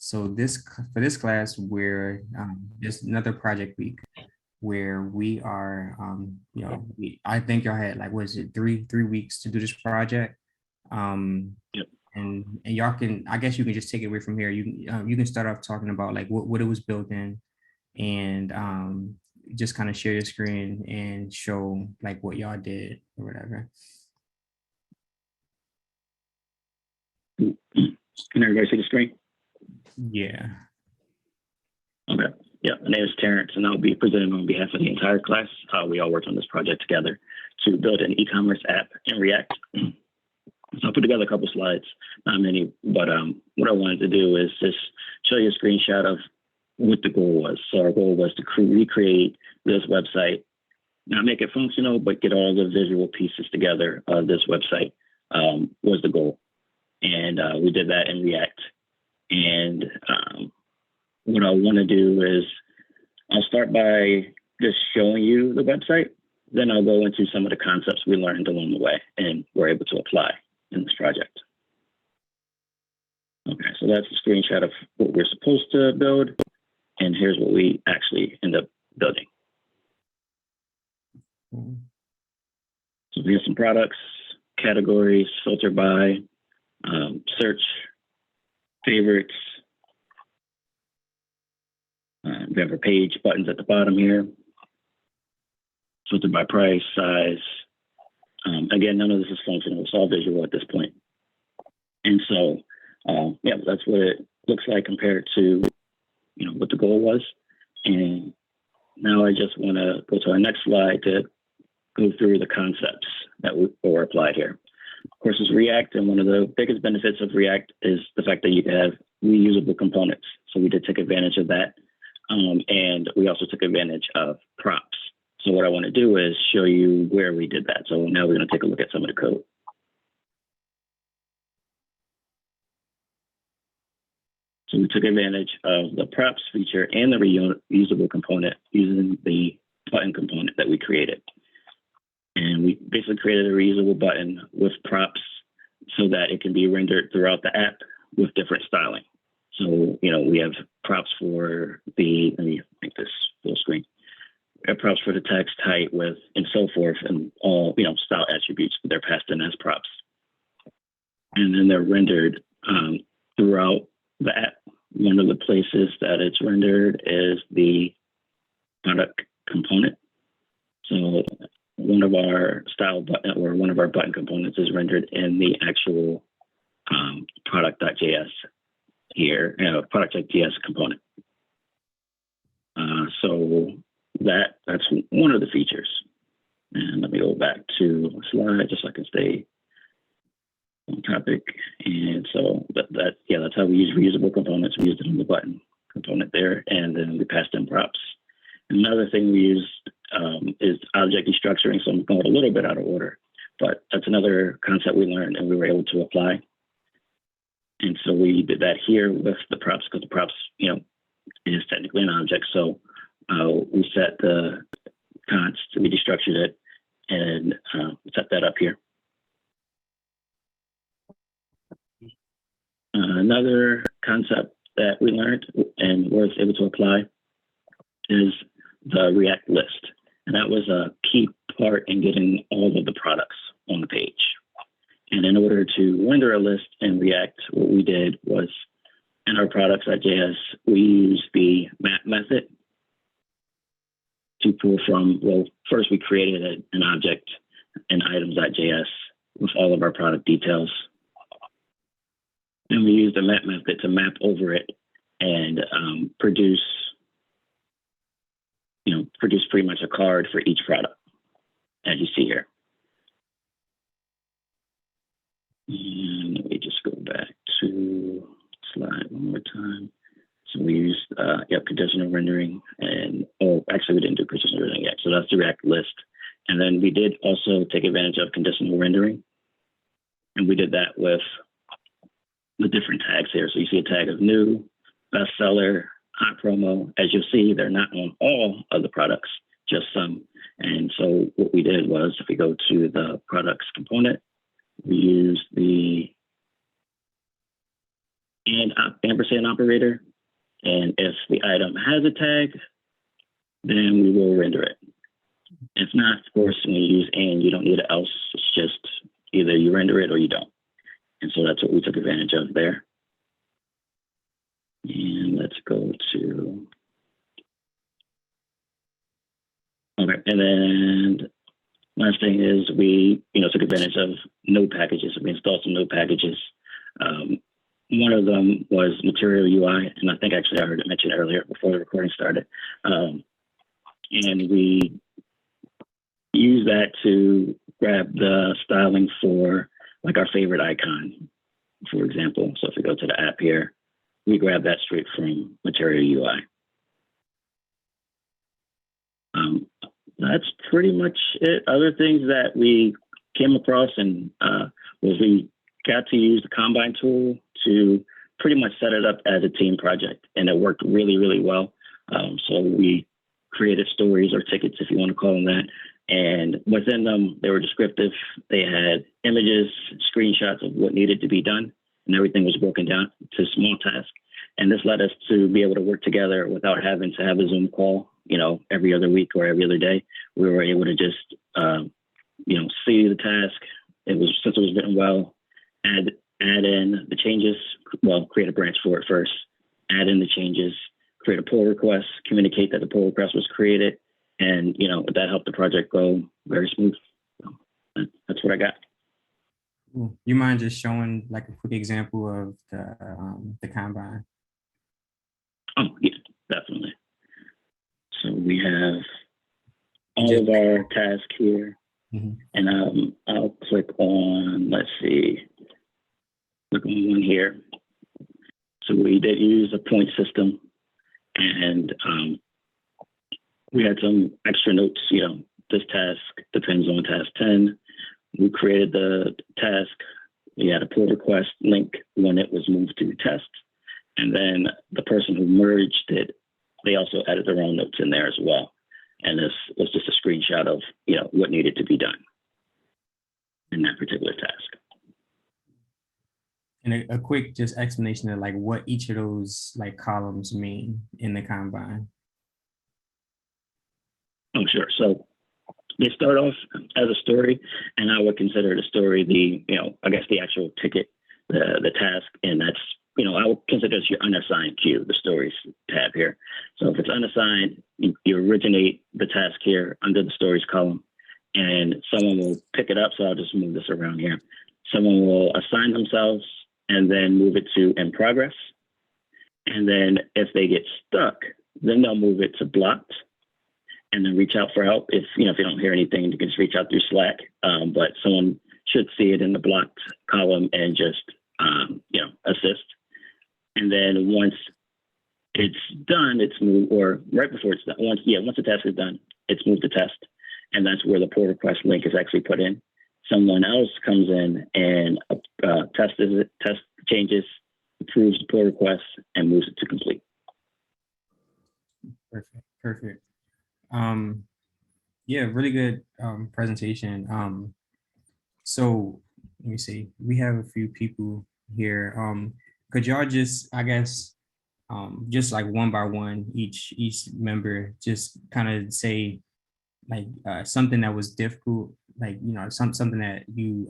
So for this class, we're just another project week where we are, I think y'all had like, what is it, three weeks to do this project. Um, Yep. and y'all can, I guess you can just take it away from here. You can start off talking about like what it was built in, and just kind of share your screen and show like what y'all did or whatever. Can everybody see the screen? Yeah. Okay. Yeah, my name is Terrence, and I'll be presenting on behalf of the entire class. We all worked on this project together to build an e-commerce app in React. So I put together a couple slides, not many, but what I wanted to do is just show you a screenshot of what the goal was. So our goal was to recreate this website, not make it functional, but get all the visual pieces together of this website was the goal. And we did that in React. And what I want to do is I'll start by just showing you the website. Then I'll go into some of the concepts we learned along the way and were able to apply in this project. Okay, so that's a screenshot of what we're supposed to build. And here's what we actually end up building. So we have some products, categories, filter by, search, favorites. We have our page buttons at the bottom here. Filtered by price, size. Again, none of this is functional. It's all visual at this point. And so, yeah, that's what it looks like compared to, what the goal was. And now I just want to go to our next slide to go through the concepts that were applied here. Of course, it's React, and one of the biggest benefits of React is the fact that you can have reusable components. So we did take advantage of that. And we also took advantage of props. So what I want to do is show you where we did that. So now we're going to take a look at some of the code. So we took advantage of the props feature and the reusable component using the button component that we created. And we basically created a reusable button with props so that it can be rendered throughout the app with different styling. So, we have props for let me make this full screen. We have props for the text, height, width, and so forth, and all, style attributes, but they're passed in as props. And then they're rendered throughout the app. One of the places that it's rendered is the product component. So one of our style button or one of our button components is rendered in the actual product.js here, product.js component. So that's one of the features. And let me go back to the slide just so I can stay on topic. And so that's how we use reusable components. We used it on the button component there, and then we passed in props. Another thing we used is object destructuring. So I'm going a little bit out of order, but that's another concept we learned and we were able to apply. And so we did that here with the props because the props, is technically an object. So we set the const, we destructured it, and set that up here. Another concept that we learned and was able to apply is the React list. And that was a key part in getting all of the products on the page. And in order to render a list in React, what we did was in our products.js, we used the map method to pull from, first we created an object in items.js with all of our product details. Then we used the map method to map over it and produce pretty much a card for each product, as you see here. And let me just go back to slide one more time. So we used conditional rendering, and actually we didn't do conditional rendering yet. So that's the React list. And then we did also take advantage of conditional rendering, and we did that with the different tags here. So you see a tag of new, bestseller, hot promo. As you'll see, they're not on all of the products, just some. And so what we did was, if we go to the products component, we used the and ampersand operator. And if the item has a tag, then we will render it. If not, of course, when you use and, you don't need an else. It's just either you render it or you don't. And so that's what we took advantage of there. And let's go to, okay. And then last thing is we, took advantage of node packages. We installed some node packages. One of them was Material UI, and I think actually I heard it mentioned earlier before the recording started. And we use that to grab the styling for like our favorite icon, for example. So if we go to the app here, we grab that straight from Material UI. That's pretty much it. Other things that we came across and was we got to use the Combine tool to pretty much set it up as a team project, and it worked really, really well. So we created stories or tickets, if you want to call them that, and within them, they were descriptive. They had images, screenshots of what needed to be done, and everything was broken down to small tasks. And this led us to be able to work together without having to have a Zoom call, every other week or every other day. We were able to just, see the task. Since it was written well, add in the changes, create a branch for it first, add in the changes, create a pull request, communicate that the pull request was created, and, that helped the project go very smooth. So that's what I got. You mind just showing like a quick example of the Combine? Oh, yeah, definitely. So we have all of our tasks here, and I'll click on, click on one here. So we did use a point system, and we had some extra notes, this task depends on task 10. We created the task. We had a pull request link when it was moved to test. And then the person who merged it, they also added their own notes in there as well. And this was just a screenshot of, what needed to be done in that particular task. And a quick just explanation of like what each of those like columns mean in the Combine. Oh, sure. So they start off as a story, and I would consider the story the actual ticket, the task, and that's, I would consider this your unassigned queue, the stories tab here. So if it's unassigned, you originate the task here under the stories column, and someone will pick it up. So I'll just move this around here. Someone will assign themselves and then move it to in progress. And then if they get stuck, then they'll move it to blocked, and then reach out for help. If you don't hear anything, you can just reach out through Slack. But someone should see it in the blocked column and just assist. And then once it's done, it's moved, or right before it's done. Once the task is done, it's moved to test, and that's where the pull request link is actually put in. Someone else comes in and test changes, approves the pull request, and moves it to complete. Perfect. Yeah, really good presentation. So let me see. We have a few people here. Could y'all just, I guess, just like one by one, each member just kind of say like something that was difficult, like something that you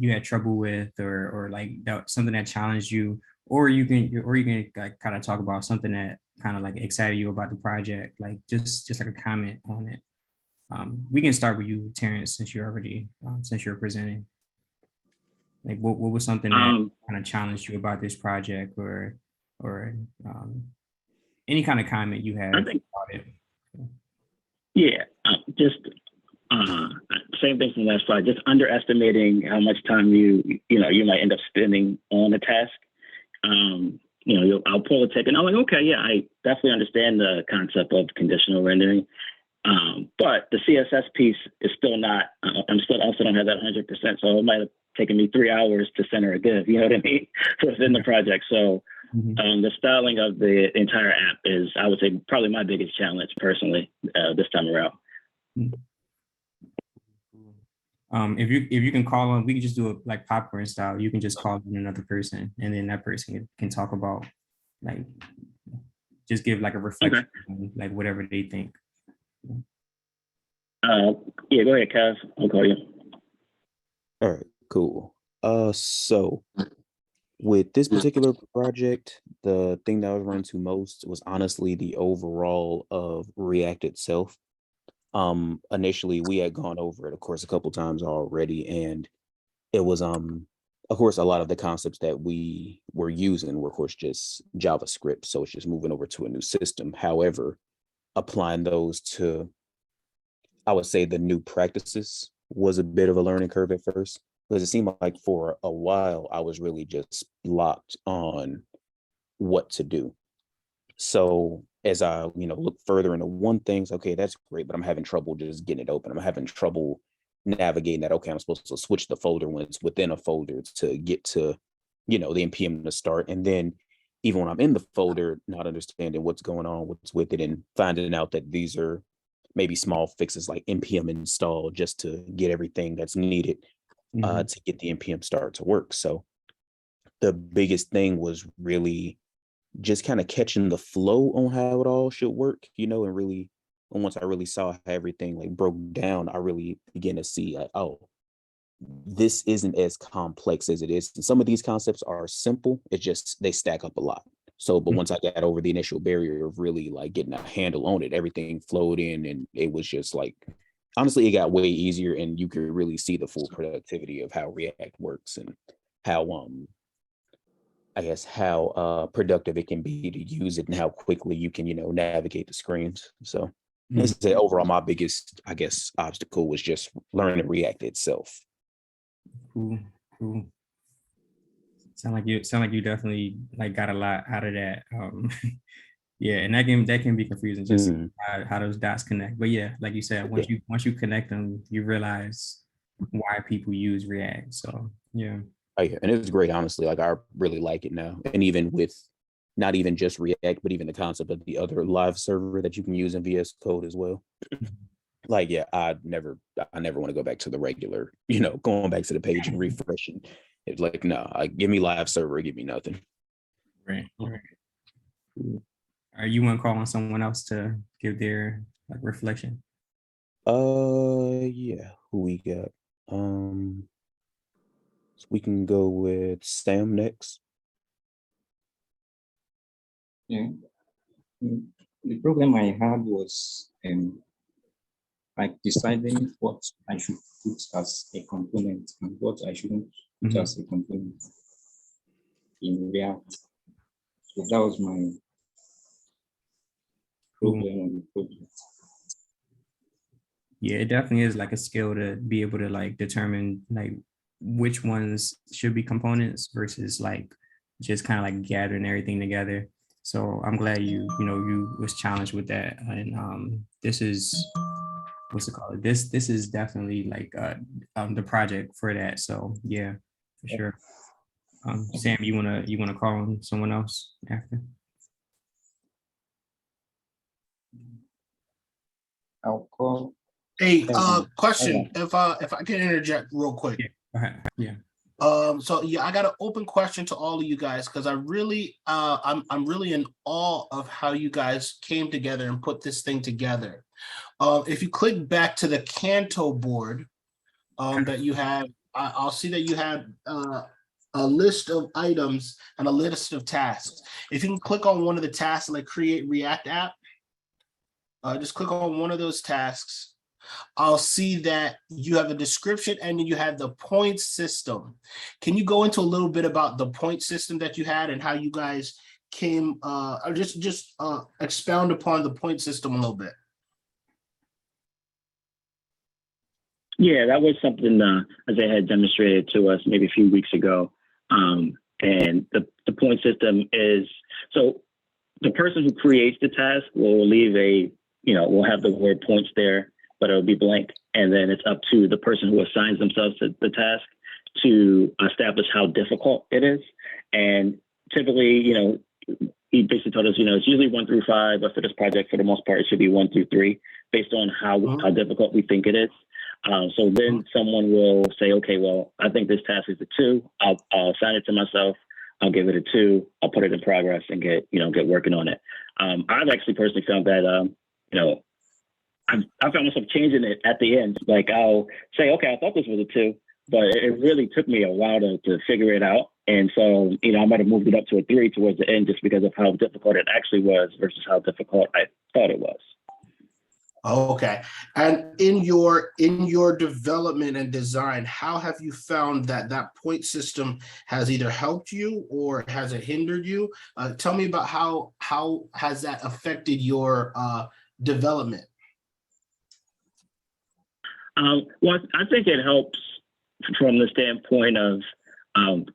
had trouble with, or like something that challenged you, or you can like kind of talk about something that kind of like excited you about the project, like just like a comment on it. We can start with you, Terrence, since you're presenting. Like what was something that kind of challenged you about this project, or any kind of comment you have about it? Yeah, just same thing from last slide. Just underestimating how much time you might end up spending on a task. I'll pull a ticket, and I'm like, okay, yeah, I definitely understand the concept of conditional rendering. But the CSS piece is still not, also don't have that 100%. So it might have taken me 3 hours to center a div, you know what I mean? Within the project. So the styling of the entire app is, I would say, probably my biggest challenge personally this time around. If you can call on, we can just do it like popcorn style. You can just call in another person, and then that person can talk about like just give like a reflection, on, like whatever they think. Yeah, go ahead, Kaz. I'll call you. All right, cool. So with this particular project, the thing that I was running to most was honestly the overall of React itself. Initially we had gone over it, of course, a couple times already, and it was of course a lot of the concepts that we were using were of course just JavaScript, so it's just moving over to a new system. However, applying those to, I would say, the new practices was a bit of a learning curve at first, because it seemed like for a while I was really just locked on what to do. So as I, look further into one thing's okay, that's great, but I'm having trouble just getting it open. I'm having trouble navigating that. Okay, I'm supposed to switch the folder when it's within a folder to get to, the npm to start. And then even when I'm in the folder, not understanding what's going on, what's with it, and finding out that these are maybe small fixes like npm install just to get everything that's needed to get the npm start to work. So the biggest thing was really just kind of catching the flow on how it all should work, and really, and once I really saw how everything like broke down, I really began to see like, oh, this isn't as complex as it is. And some of these concepts are simple. It's just they stack up a lot. So, but once I got over the initial barrier of really like getting a handle on it, everything flowed in, and it was just like, honestly, it got way easier, and you could really see the full productivity of how React works and how I guess how productive it can be to use it and how quickly you can, navigate the screens. So let's say overall, my biggest, I guess, obstacle was just learning React itself. Cool. Sound like you definitely like got a lot out of that. Yeah, and that can be confusing, just how those dots connect. But yeah, like you said, once you connect them, you realize why people use React. So yeah. Oh, yeah, and it's great, honestly. Like I really like it now, and even with not even just React, but even the concept of the other live server that you can use in VS Code as well. Like, yeah, I never want to go back to the regular, going back to the page and refreshing. It's like, no, give me live server, give me nothing. Right. You want to call on someone else to give their like reflection? Yeah, who we got? So we can go with Sam next. Yeah. The problem I had was like deciding what I should put as a component and what I shouldn't put as a component in React. So that was my problem on the project. Yeah, it definitely is like a skill to be able to like determine like which ones should be components versus like just kind of like gathering everything together. So I'm glad you was challenged with that. And this is what's it called? This is definitely like the project for that. So yeah, for sure. Sam, you wanna call on someone else after? I'll call. Hey, question. If I can interject real quick. Yeah. So yeah, I got an open question to all of you guys because I really, I'm really in awe of how you guys came together and put this thing together. If you click back to the Canto board that you have, I'll see that you had a list of items and a list of tasks. If you can click on one of the tasks, like create React app, just click on one of those tasks. I'll see that you have a description and then you have the point system. Can you go into a little bit about the point system that you had and how you guys came, or just expound upon the point system a little bit? Yeah, that was something as they had demonstrated to us maybe a few weeks ago. And the point system is, so the person who creates the task will leave will have the word points there, but it'll be blank. And then it's up to the person who assigns themselves to the task to establish how difficult it is. And typically, he basically told us, it's usually 1 through 5, but for this project, for the most part, it should be 1 through 3, based on how difficult we think it is. So then someone will say, okay, well, I think this task is a 2. I'll assign it to myself. I'll give it a 2. I'll put it in progress and get working on it. I've actually personally found that, I found myself changing it at the end. Like I'll say, okay, I thought this was a 2, but it really took me a while to figure it out. And so, I might have moved it up to a 3 towards the end just because of how difficult it actually was versus how difficult I thought it was. Okay. And in your development and design, how have you found that point system has either helped you or has it hindered you? Tell me about how has that affected your development? Well, I think it helps from the standpoint of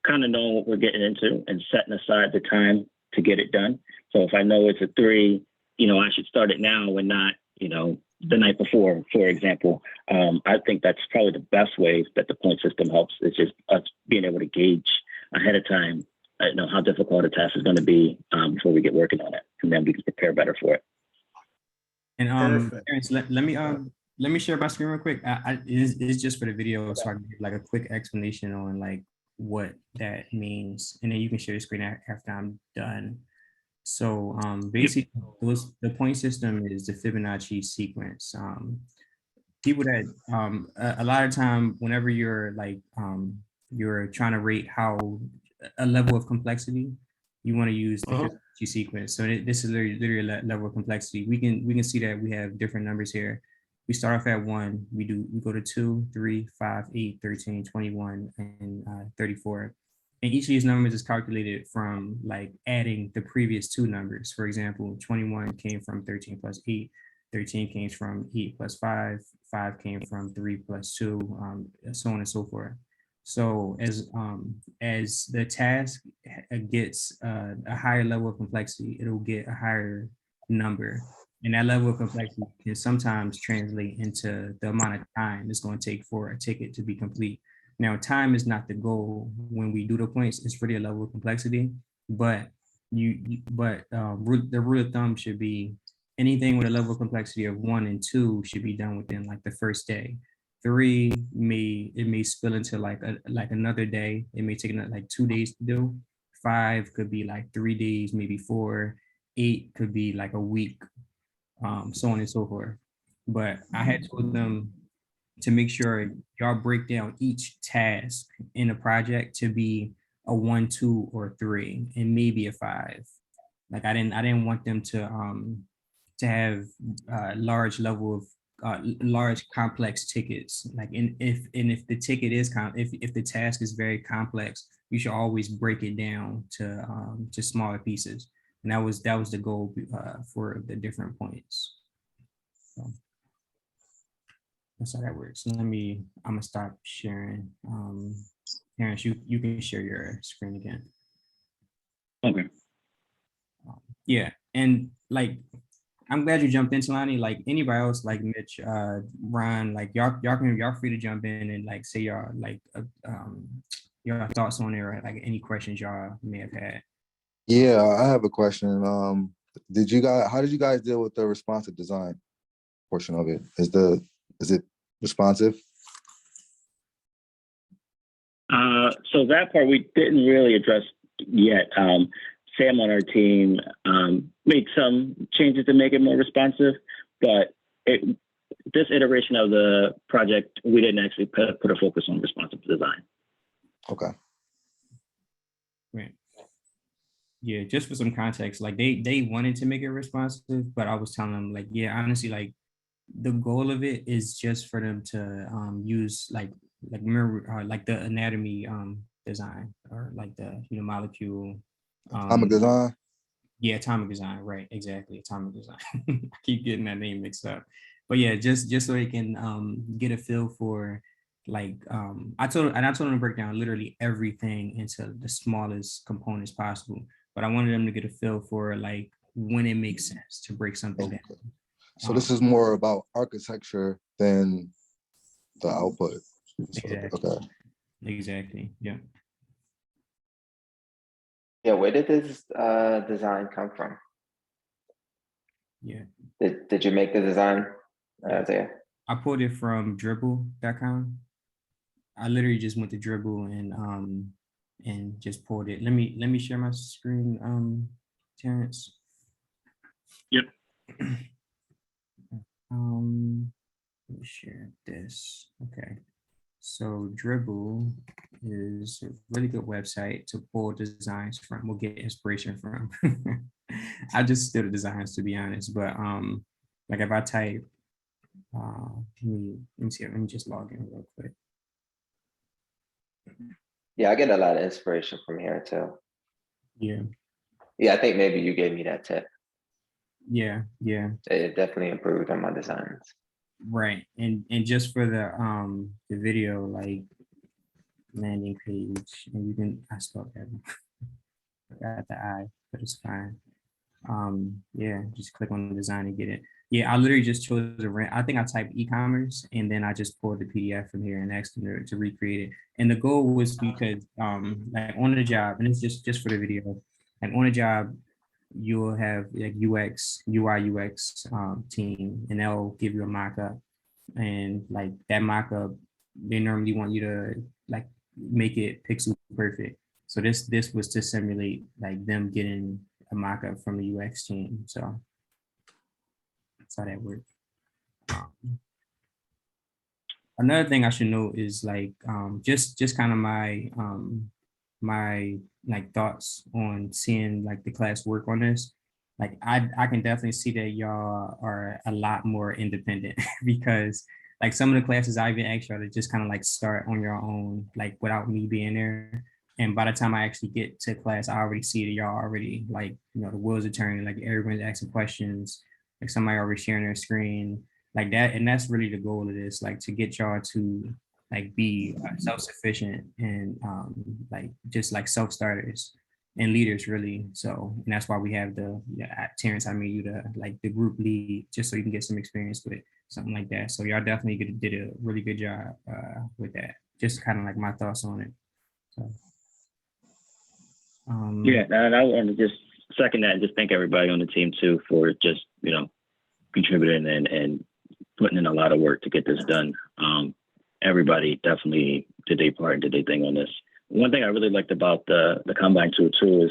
kind of knowing what we're getting into and setting aside the time to get it done. So if I know it's a 3, I should start it now and not, the night before, for example. I think that's probably the best way that the point system helps. It's just us being able to gauge ahead of time, how difficult a task is going to be before we get working on it, and then we can prepare better for it. And Terrence, let me share my screen real quick. It's just for the video, so I can give like a quick explanation on like what that means, and then you can share your screen after I'm done. So basically, the point system is the Fibonacci sequence. People that a lot of time, whenever you're like you're trying to rate how a level of complexity, you want to use the Fibonacci sequence. So this is literally a level of complexity. We can see that we have different numbers here. We start off at 1. We go to 2, 3, 5, 8, 13, 21, and 34. And each of these numbers is calculated from like adding the previous 2 numbers. For example, 21 came from 13 plus 8, 13 came from 8 plus 5, 5 came from 3 plus 2, so on and so forth. So as the task gets a higher level of complexity, it'll get a higher number. And that level of complexity can sometimes translate into the amount of time it's going to take for a ticket to be complete. Now, time is not the goal when we do the points. It's really a level of complexity, but the rule of thumb should be anything with a level of complexity of 1 and 2 should be done within like the first day. 3 may spill into like another day. It may take like 2 days to do. 5 could be like 3 days, maybe 4. 8 could be like a week, so on and so forth. But I had told them to make sure y'all break down each task in a project to be a 1, 2, or 3, and maybe a 5. Like I didn't want them to have large level of large complex tickets. Like if the ticket is if the task is very complex, you should always break it down to smaller pieces. And that was the goal for the different points. So that's how that works. So I'm gonna stop sharing. Terrence, you can share your screen again. Okay. Yeah, and like I'm glad you jumped in, Talani. Like anybody else, like Mitch, Ron, like y'all free to jump in and like say y'all like your thoughts on it, or like any questions y'all may have had. Yeah, I have a question. How did you guys deal with the responsive design portion of it? Is it responsive? So that part we didn't really address yet. Sam on our team made some changes to make it more responsive, but this iteration of the project, we didn't actually put a focus on responsive design. Okay. Right. Yeah, just for some context, like they wanted to make it responsive, but I was telling them like, yeah, honestly, like the goal of it is just for them to use like mirror like the anatomy design, or like the molecule Atomic design. Yeah, atomic design, right? Exactly, atomic design. I keep getting that name mixed up, but yeah, just so they can get a feel for like I told them to break down literally everything into the smallest components possible. But I wanted them to get a feel for like when it makes sense to break something down. So this is more about architecture than the output. Exactly. Okay. Exactly. Yeah. Yeah, where did this design come from? Yeah. Did you make the design, Isaiah? I pulled it from dribble.com. I literally just went to Dribble and just pulled it. Let me share my screen, Terrence. Yep. Let me share this. Okay. So Dribble is a really good website to pull designs from. We'll get inspiration from. I just steal the designs, to be honest. But like if I type, let me see. Let me just log in real quick. Yeah, I get a lot of inspiration from here too. Yeah. Yeah, I think maybe you gave me that tip. Yeah. It definitely improved on my designs. Right. And just for the video, like landing page, and you can I spelled that. I got the I, but it's fine. Yeah, just click on the design and get it. Yeah, I literally just chose a rent. I think I typed e-commerce and then I just pulled the PDF from here and asked them to recreate it. And the goal was because like on the job, and it's just for the video, like on the job, you'll have like UI UX team, and they'll give you a mock-up. And like that mock-up, they normally want you to like make it pixel perfect. So this was to simulate like them getting a mock-up from the UX team. So that's how that worked. Another thing I should note is like just kind of my like thoughts on seeing like the class work on this. Like I can definitely see that y'all are a lot more independent because like some of the classes I even asked y'all to just kind of like start on your own, like without me being there. And by the time I actually get to class, I already see that y'all already like, you know, the wheels are turning, like everyone's asking questions, like somebody already sharing their screen, like that. And that's really the goal of this, like to get y'all to like be self-sufficient and like just like self-starters and leaders really. So, and that's why we have the Terrence, I made you the like the group lead just so you can get some experience with something like that. So y'all definitely did a really good job with that. Just kind of like my thoughts on it. So, Yeah, and I want to just second that and just thank everybody on the team too for just, you know, contributing and putting in a lot of work to get this done. Everybody definitely did their part and did their thing on this. One thing I really liked about the Combine tool too is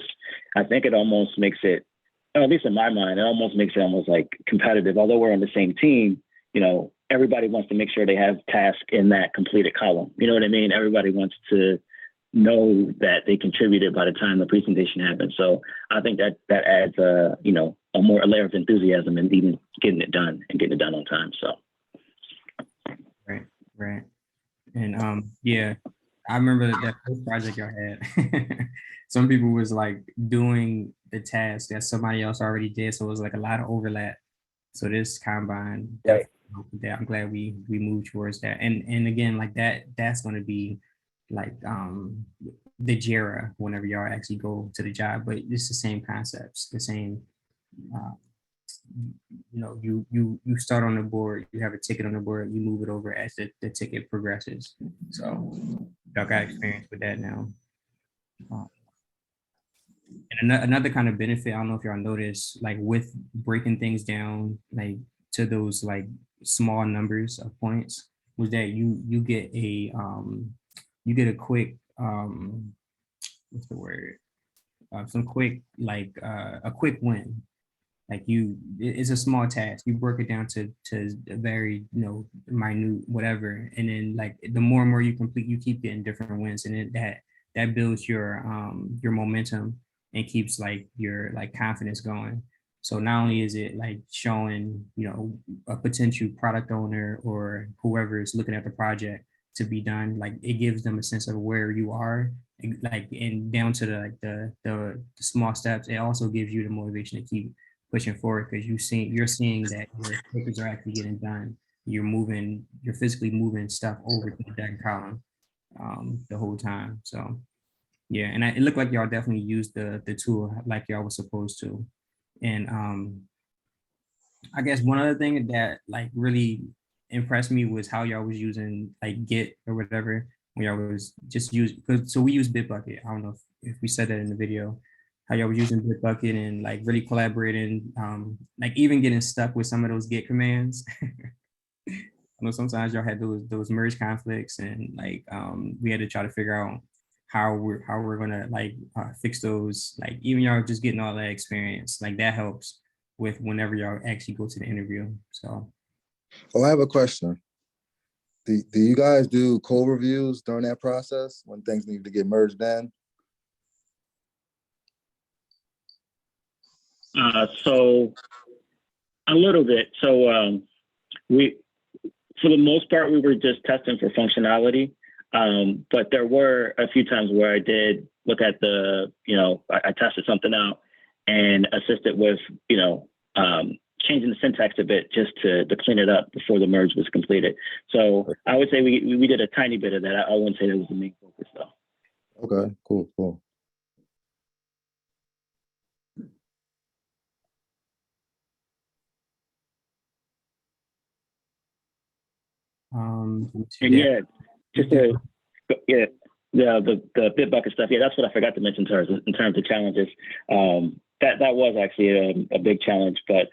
I think it almost makes it, at least in my mind, it almost makes it almost like competitive. Although we're on the same team, you know, everybody wants to make sure they have tasks in that completed column. You know what I mean? Everybody wants to know that they contributed by the time the presentation happens. So I think that adds you know, a layer of enthusiasm and even getting it done on time. So right. And yeah, I remember that first project y'all had. Some people was like doing the task that somebody else already did, so it was like a lot of overlap. So this combine, Right. I'm glad we moved towards that. And again, like that's going to be like the JIRA whenever y'all actually go to the job, but it's the same concepts, the same. You know, you start on the board, you have a ticket on the board, you move it over as the ticket progresses. So y'all got experience with that now. And another kind of benefit, I don't know if y'all noticed, like with breaking things down like to those like small numbers of points, was that you get a quick what's the word, some quick like a quick win. Like it's a small task, you work it down to a very, you know, minute whatever, and then like the more and more you complete, you keep getting different wins, and that builds your momentum and keeps like your like confidence going. So not only is it like showing, you know, a potential product owner or whoever is looking at the project to be done, like it gives them a sense of where you are, like and down to the like the small steps. It also gives you the motivation to keep pushing forward because you're seeing that your papers are actually getting done. You're physically moving stuff over to the done column the whole time. So yeah, and it looked like y'all definitely used the tool like y'all was supposed to. And I guess one other thing that like really impressed me was how y'all was using like Git or whatever when y'all was just so we use Bitbucket. I don't know if we said that in the video, how y'all was using Bitbucket and like really collaborating, like even getting stuck with some of those Git commands. I know sometimes y'all had those merge conflicts, and like we had to try to figure out how we're gonna like fix those. Like even y'all just getting all that experience, like that helps with whenever y'all actually go to the interview. So Oh, I have a question. Do you guys do code reviews during that process when things need to get merged in? So a little bit. So we, for the most part, we were just testing for functionality. But there were a few times where I did look at the, I tested something out and assisted with, changing the syntax a bit just to clean it up before the merge was completed. So I would say we did a tiny bit of that. I wouldn't say that was the main focus though. Okay, cool. And yeah, just to, yeah, the Bitbucket stuff. Yeah, that's what I forgot to mention in terms of challenges. That was actually a big challenge, but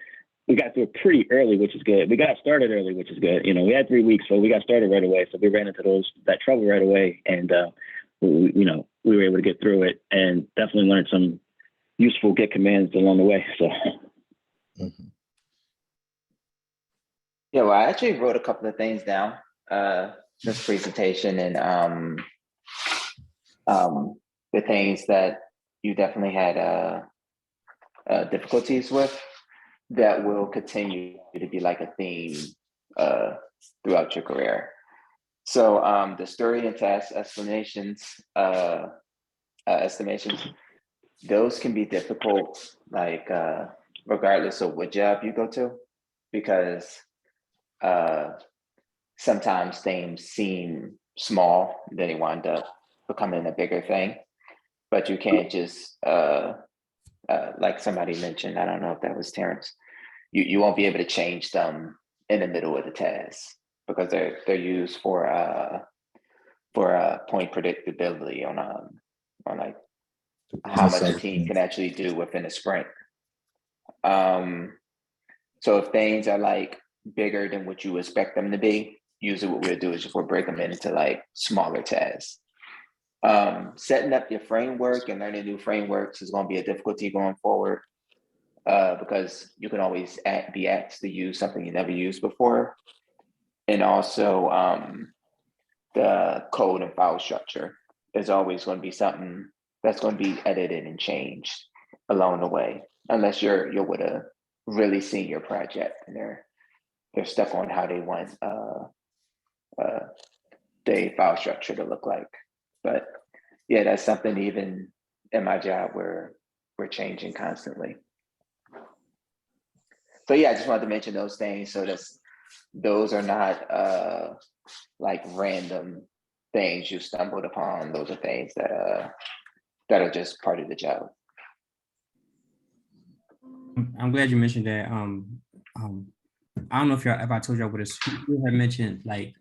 we got through it pretty early, which is good. We got started early, which is good. We had 3 weeks, so we got started right away. So we ran into that trouble right away, and we were able to get through it, and definitely learned some useful Git commands along the way. So. Mhm. Yeah, well, I actually wrote a couple of things down this presentation, and the things that you definitely had difficulties with that will continue to be like a theme throughout your career. So the story and task estimations, those can be difficult, like regardless of what job you go to, because sometimes things seem small, then they wind up becoming a bigger thing. But you can't just, like somebody mentioned, I don't know if that was Terrence, you won't be able to change them in the middle of the task because they're used for point predictability on like how much a team can actually do within a sprint. So if things are like bigger than what you expect them to be, usually what we'll do is we'll break them into like smaller tasks. Setting up your framework and learning new frameworks is going to be a difficulty going forward because you can always be asked to use something you never used before. And also the code and file structure is always going to be something that's going to be edited and changed along the way, unless you're with a really senior project and they're stuck on how they want the file structure to look like. But yeah, that's something even in my job where we're changing constantly. So yeah, I just wanted to mention those things. So those are not like random things you stumbled upon. Those are things that are just part of the job. I'm glad you mentioned that. I don't know if I told y'all, but you had mentioned like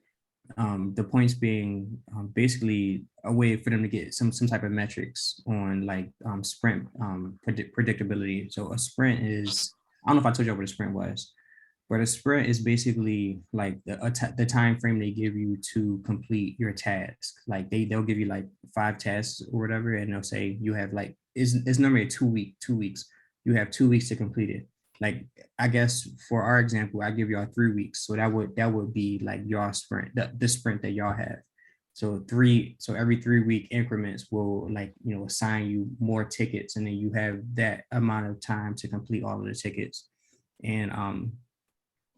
the points being basically a way for them to get some type of metrics on like sprint predictability. So a sprint is, I don't know if I told y'all what a sprint was, but a sprint is basically like the time frame they give you to complete your task. Like they'll give you like 5 tasks or whatever, and they'll say you have like it's normally a 2 weeks. You have 2 weeks to complete it. Like I guess for our example, I give y'all 3 weeks, so that would be like your sprint, the sprint that y'all have. So every 3 week increments will like assign you more tickets, and then you have that amount of time to complete all of the tickets. And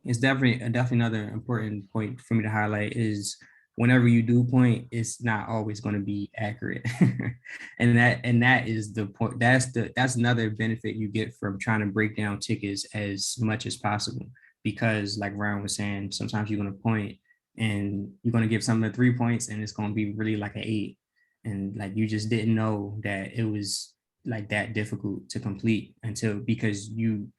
it's definitely another important point for me to highlight is whenever you do point, it's not always going to be accurate. and that is the point. That's another benefit you get from trying to break down tickets as much as possible. Because like Ryan was saying, sometimes you're going to point and you're going to give someone 3 points and it's going to be really like an 8. And like you just didn't know that it was like that difficult to complete because you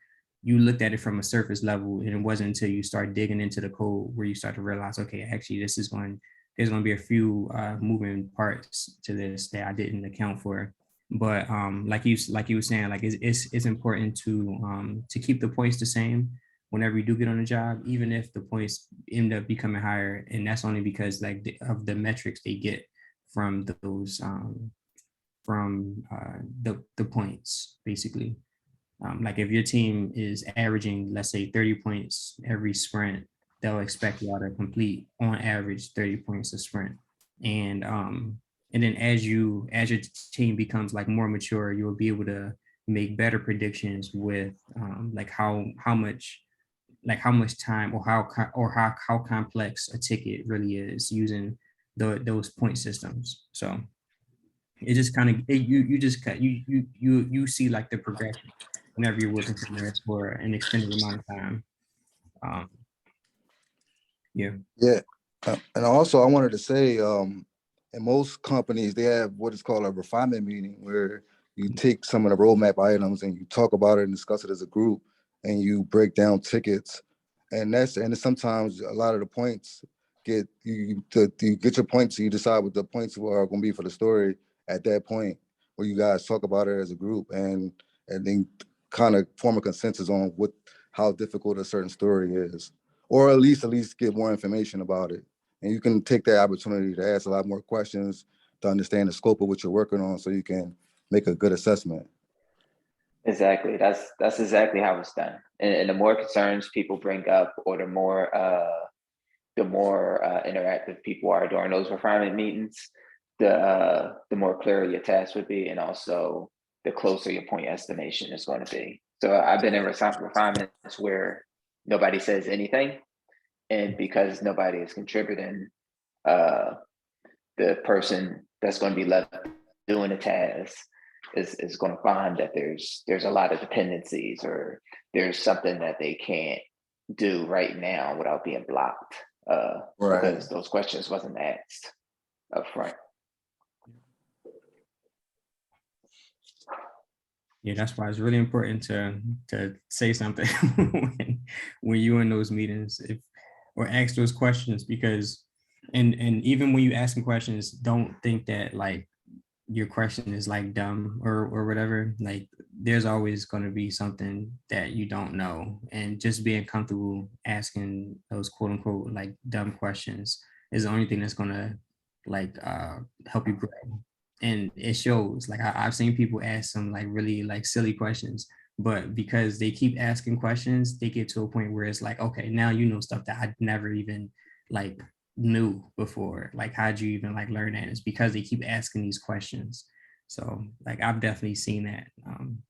looked at it from a surface level, and it wasn't until you start digging into the code where you start to realize, okay, actually there's going to be a few moving parts to this that I didn't account for. But like you were saying, like it's important to keep the points the same, whenever you do get on a job, even if the points end up becoming higher, and that's only because like of the metrics they get from those the points basically. Like if your team is averaging, let's say 30 points every sprint, they'll expect y'all to complete on average 30 points a sprint. And then as your team becomes like more mature, you'll be able to make better predictions with like how much time or how complex a ticket really is using those point systems. So it just kind of you see like the progression whenever you're working somewhere for an extended amount of time. Um, yeah. Yeah, and also I wanted to say, in most companies they have what is called a refinement meeting, where you take some of the roadmap items and you talk about it and discuss it as a group, and you break down tickets, and sometimes a lot of the points you get your points, so you decide what the points are going to be for the story at that point, where you guys talk about it as a group and then kind of form a consensus on how difficult a certain story is, or at least get more information about it. And you can take that opportunity to ask a lot more questions to understand the scope of what you're working on, so you can make a good assessment. Exactly. That's exactly how it's done. And the more concerns people bring up, or the more interactive people are during those refinement meetings, the more clear your task would be, and also the closer your point estimation is going to be. So I've been in refinements where nobody says anything, and because nobody is contributing, the person that's going to be left doing the task is going to find that there's a lot of dependencies, or there's something that they can't do right now without being blocked, Right. because those questions wasn't asked up front. Yeah, that's why it's really important to say something when you're in those meetings, or ask those questions, because and even when you asking questions, don't think that like your question is like dumb or whatever. Like there's always going to be something that you don't know, and just being comfortable asking those quote unquote like dumb questions is the only thing that's going to like help you grow. And it shows. Like I've seen people ask some like really like silly questions, but because they keep asking questions, they get to a point where it's like, okay, now you know stuff that I never even like knew before. Like how'd you even like learn that? It's because they keep asking these questions. So like I've definitely seen that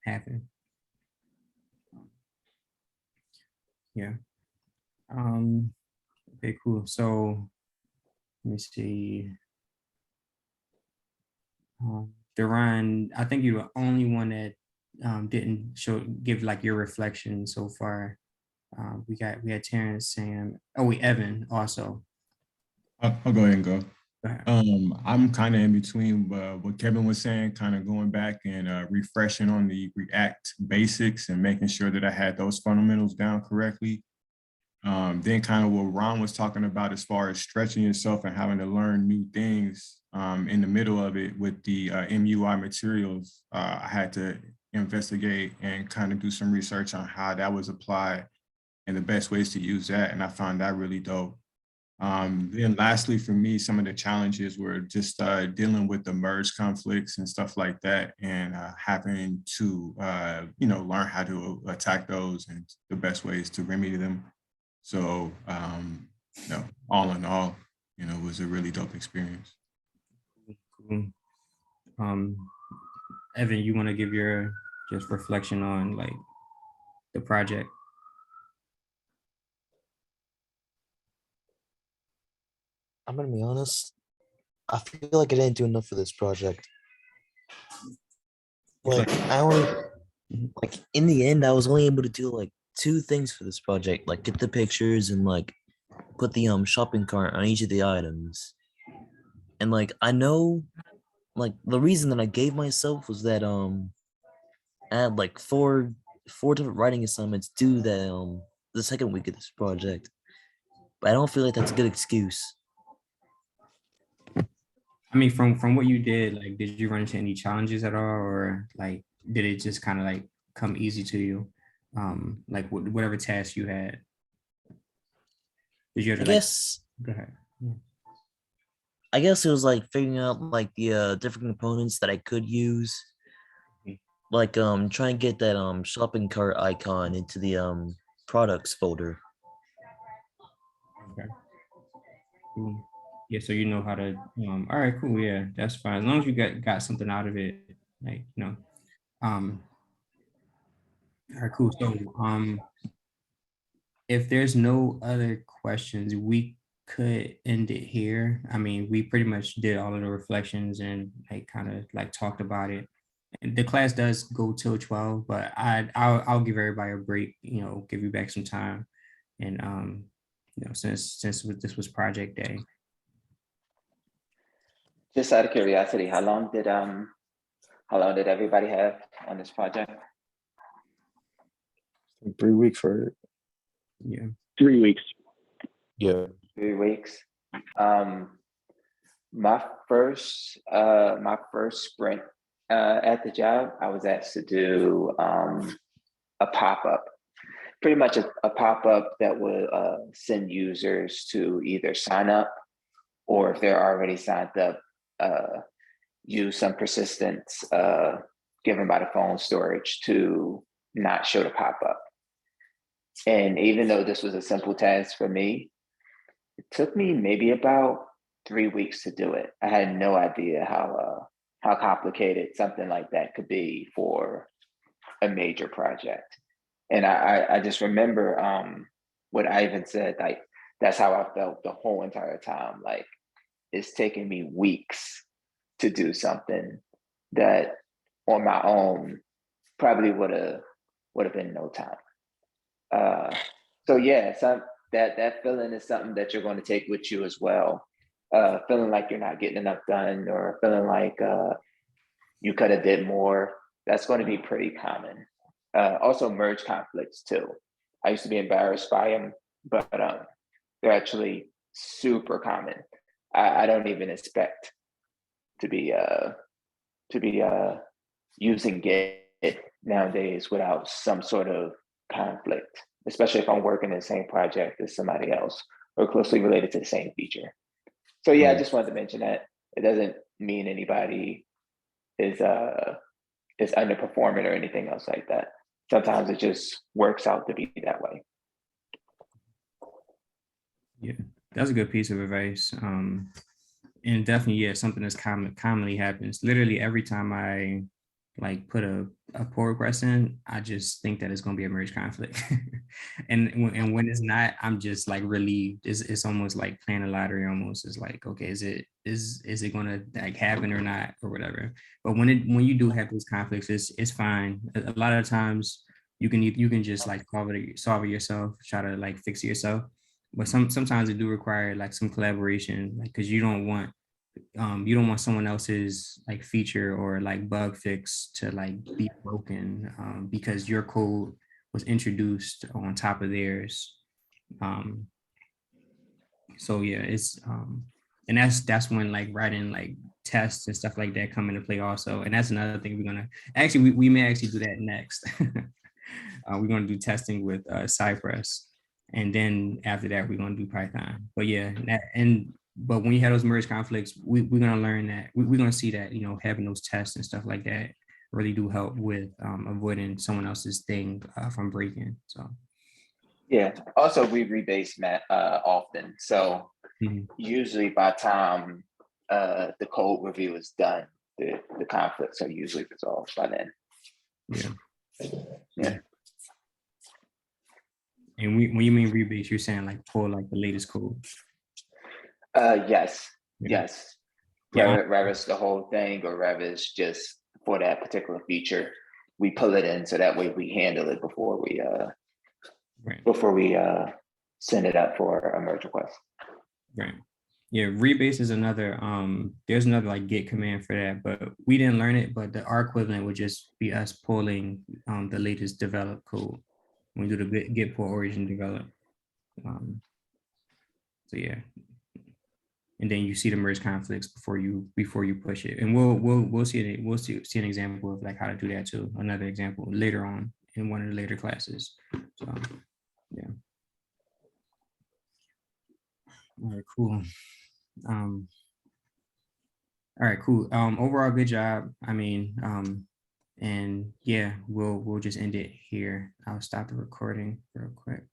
happen. Yeah. Okay, cool. So let me see. Duran, I think you're the only one that didn't give like your reflection so far. We had Terrence, Sam, Evan also. I'll go ahead and go. Go ahead. I'm kind of in between what Kevin was saying, kind of going back and refreshing on the React basics and making sure that I had those fundamentals down correctly. Then kind of what Ron was talking about as far as stretching yourself and having to learn new things in the middle of it with the MUI materials. I had to investigate and kind of do some research on how that was applied and the best ways to use that. And I found that really dope. Then lastly, for me, some of the challenges were just dealing with the merge conflicts and stuff like that, and having to, learn how to attack those and the best ways to remedy them. So, all in all, it was a really dope experience. Cool. Evan, you want to give your just reflection on like the project? I'm gonna be honest. I feel like I didn't do enough for this project. Like in the end, I was only able to do like 2 things for this project, like get the pictures and like put the shopping cart on each of the items. And like I know, like the reason that I gave myself was that I had like four different writing assignments due the second week of this project. But I don't feel like that's a good excuse. I mean, from what you did, like, did you run into any challenges at all, or like, did it just kind of like come easy to you? like whatever task you had? Did you have I to like, guess go ahead. Yeah. I guess it was like figuring out like the different components that I could use. Mhm. Like try and get that shopping cart icon into the products folder. Okay. Cool. Yeah, so you know how to, all right, cool. Yeah, that's fine. As long as you got something out of it, like, um, all right, cool. So, if there's no other questions, we could end it here. I mean, we pretty much did all of the reflections and like kind of like talked about it. And the class does go till 12, but I'll give everybody a break, give you back some time. And since this was project day. Just out of curiosity, how long did everybody have on this project? 3 weeks for it. Yeah. 3 weeks. Yeah. 3 weeks. My first sprint at the job, I was asked to do a pop-up, pretty much a pop-up that would send users to either sign up, or if they're already signed up, use some persistence given by the phone storage to not show the pop-up. And even though this was a simple task for me, it took me maybe about 3 weeks to do it. I had no idea how complicated something like that could be for a major project. And I just remember what Ivan said, like, that's how I felt the whole entire time. Like, it's taking me weeks to do something that on my own probably would have been no time. So yeah, that feeling is something that you're going to take with you as well. Feeling like you're not getting enough done, or feeling like you could have did more. That's going to be pretty common. Also, merge conflicts too. I used to be embarrassed by them, but they're actually super common. I don't even expect to be using Git nowadays without some sort of conflict, especially if I'm working in the same project as somebody else or closely related to the same feature. So yeah, I just wanted to mention that. It doesn't mean anybody is underperforming or anything else like that. Sometimes it just works out to be that way. Yeah, that's a good piece of advice. And definitely, yeah, something that's commonly happens. Literally every time I like put a pull request in, I just think that it's going to be a merge conflict. and when it's not, I'm just like relieved. It's almost like playing a lottery. Almost, it's like, okay, is it going to like happen or not or whatever. But when you do have those conflicts, it's fine. A lot of times you can just like solve it yourself, try to like fix it yourself. But sometimes it do require like some collaboration, like because you don't want someone else's like feature or like bug fix to like be broken because your code was introduced on top of theirs. So yeah, it's and that's when like writing like tests and stuff like that come into play also. And that's another thing we're gonna actually we may actually do that next. We're gonna do testing with Cypress, and then after that we're gonna do Python. But yeah, but when you have those merge conflicts, we're gonna learn that we're gonna see that having those tests and stuff like that really do help with avoiding someone else's thing from breaking. So yeah. Also, we rebase often, so usually by the time the code review is done, the conflicts are usually resolved by then. Yeah. And when you mean rebase, you're saying like pull like the latest code. Yes. Yeah. Yes. Yeah, whether it's the whole thing or whether it's just for that particular feature, we pull it in so that way we handle it before we send it up for a merge request. Right. Yeah, rebase is another there's another like git command for that, but we didn't learn it, but our equivalent would just be us pulling the latest developed code when we do the git pull origin develop. So yeah. And then you see the merge conflicts before you push it. And we'll see an example of like how to do that too. Another example later on in one of the later classes. So yeah. All right, cool. All right, cool. Overall, good job. I mean, and yeah, we'll just end it here. I'll stop the recording real quick.